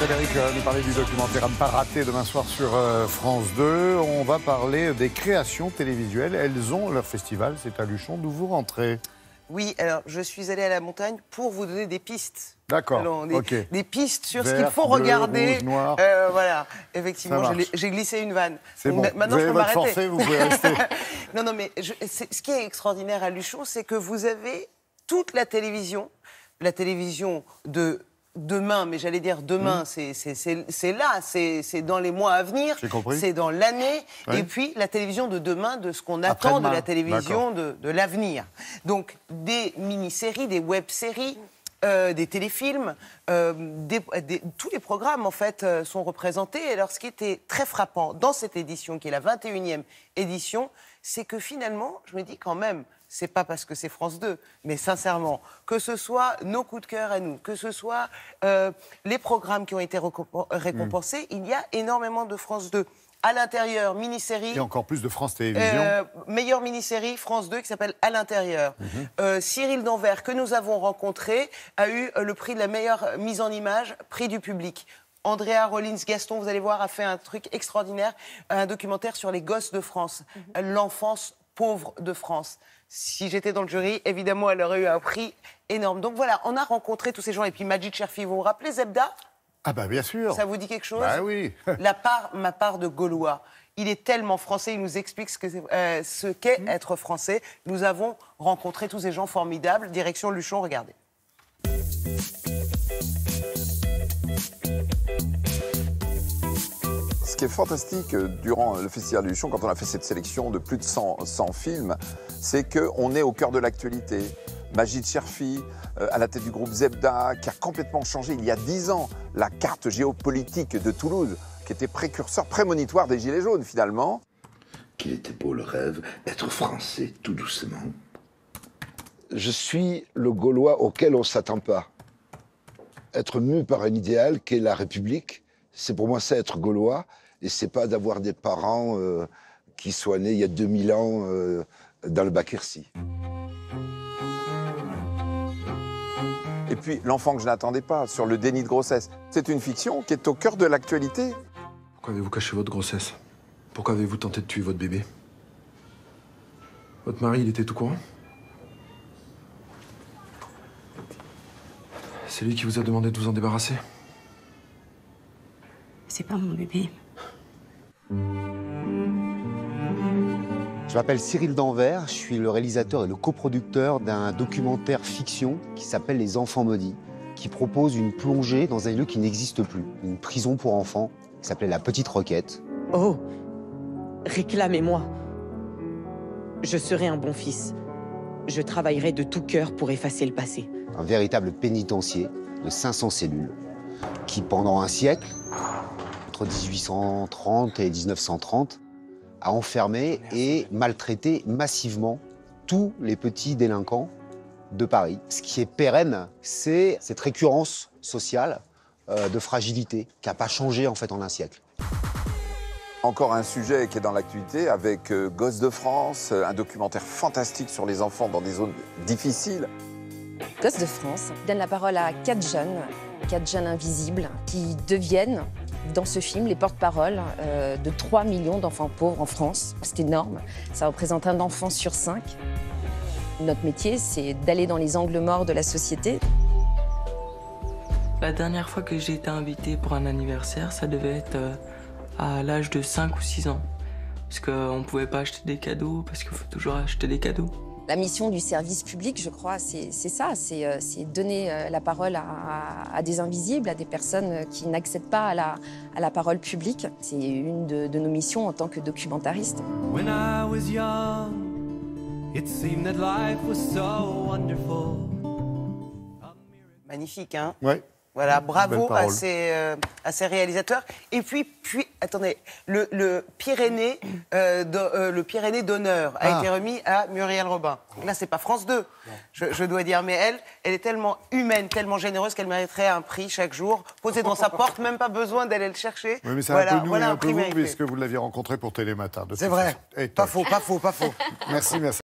Frédéric nous parlait du documentaire à ne pas rater demain soir sur France 2. On va parler des créations télévisuelles. Elles ont leur festival, c'est à Luchon, d'où vous rentrez. Oui, alors je suis allée à la montagne pour vous donner des pistes. D'accord, des pistes sur Vert, ce qu'il faut bleu, regarder. Rouge, noir. Voilà, effectivement, j'ai glissé une vanne. C'est bon, maintenant, vous avez je peux votre m'arrêter. forfait, vous pouvez rester. Non, mais ce qui est extraordinaire à Luchon, c'est que vous avez toute la télévision de demain, mais j'allais dire demain, c'est là, c'est dans les mois à venir, c'est dans l'année, oui. Et puis la télévision de demain, de ce qu'on attend de la télévision de l'avenir. Donc des mini-séries, des web-séries, des téléfilms, tous les programmes en fait sont représentés. Et alors ce qui était très frappant dans cette édition, qui est la 21e édition, c'est que finalement, je me dis quand même, c'est pas parce que c'est France 2, mais sincèrement, que ce soit nos coups de cœur à nous, que ce soit les programmes qui ont été récompensés, il y a énormément de France 2. À l'intérieur, mini-série. Et encore plus de France Télévisions. Meilleure mini-série, France 2, qui s'appelle À l'intérieur. Cyril Danvers, que nous avons rencontré, a eu le prix de la meilleure mise en image, prix du public. Andrea Rollins-Gaston, vous allez voir, a fait un truc extraordinaire, un documentaire sur les gosses de France, l'enfance pauvre de France. Si j'étais dans le jury, évidemment, elle aurait eu un prix énorme. Donc voilà, on a rencontré tous ces gens. Et puis Majid Cherfi, vous vous rappelez Zebda? Ah bah bien sûr. Ça vous dit quelque chose? Bah oui. Ma part de Gaulois. Il est tellement français, il nous explique ce qu'est être français. Nous avons rencontré tous ces gens formidables. Direction Luchon, regardez. Ce qui est fantastique durant le Festival de Luchon, quand on a fait cette sélection de plus de 100 films, c'est qu'on est au cœur de l'actualité. Majid Cherfi, à la tête du groupe Zebda, qui a complètement changé il y a 10 ans la carte géopolitique de Toulouse, qui était précurseur, prémonitoire des Gilets jaunes finalement. Qu'il était beau le rêve, être français tout doucement. Je suis le Gaulois auquel on ne s'attend pas. Être mu par un idéal qu'est la République, c'est pour moi ça être Gaulois, et c'est pas d'avoir des parents qui soient nés il y a 2000 ans dans le Bas-Quercy. Et puis l'enfant que je n'attendais pas, sur le déni de grossesse. C'est une fiction qui est au cœur de l'actualité. Pourquoi avez-vous caché votre grossesse? Pourquoi avez-vous tenté de tuer votre bébé? Votre mari, il était tout courant? C'est lui qui vous a demandé de vous en débarrasser? C'est pas mon bébé. Je m'appelle Cyril Danvers, je suis le réalisateur et le coproducteur d'un documentaire fiction qui s'appelle Les Enfants Maudits, qui propose une plongée dans un lieu qui n'existe plus, une prison pour enfants qui s'appelait La Petite Roquette. Oh, réclamez-moi. Je serai un bon fils. Je travaillerai de tout cœur pour effacer le passé. Un véritable pénitencier de 500 cellules qui, pendant un siècle, entre 1830 et 1930, a enfermé et maltraité massivement tous les petits délinquants de Paris. Ce qui est pérenne, c'est cette récurrence sociale de fragilité qui n'a pas changé en fait en un siècle. Encore un sujet qui est dans l'actualité avec Gosses de France, un documentaire fantastique sur les enfants dans des zones difficiles. Gosses de France donne la parole à 4 jeunes invisibles qui deviennent dans ce film les porte-parole de 3 millions d'enfants pauvres en France. C'est énorme, ça représente un enfant sur 5. Notre métier, c'est d'aller dans les angles morts de la société. La dernière fois que j'ai été invitée pour un anniversaire, ça devait être à l'âge de 5 ou 6 ans. Parce qu'on ne pouvait pas acheter des cadeaux, parce qu'il faut toujours acheter des cadeaux. La mission du service public, je crois, c'est ça, c'est donner la parole à des invisibles, à des personnes qui n'accèdent pas à la parole publique. C'est une de nos missions en tant que documentariste. When I was young, it seemed that life was so wonderful. Magnifique, hein? Ouais. Voilà, bravo à ces réalisateurs. Et puis attendez, le Pyrénées d'honneur a été remis à Muriel Robin. Là, c'est pas France 2, je dois dire, mais elle est tellement humaine, tellement généreuse qu'elle mériterait un prix chaque jour, posé dans sa porte, même pas besoin d'aller le chercher. Oui, mais c'est voilà, un peu nous et un peu vous, mérité. puisque vous l'aviez rencontré pour Télématin. C'est vrai, pas faux. Merci.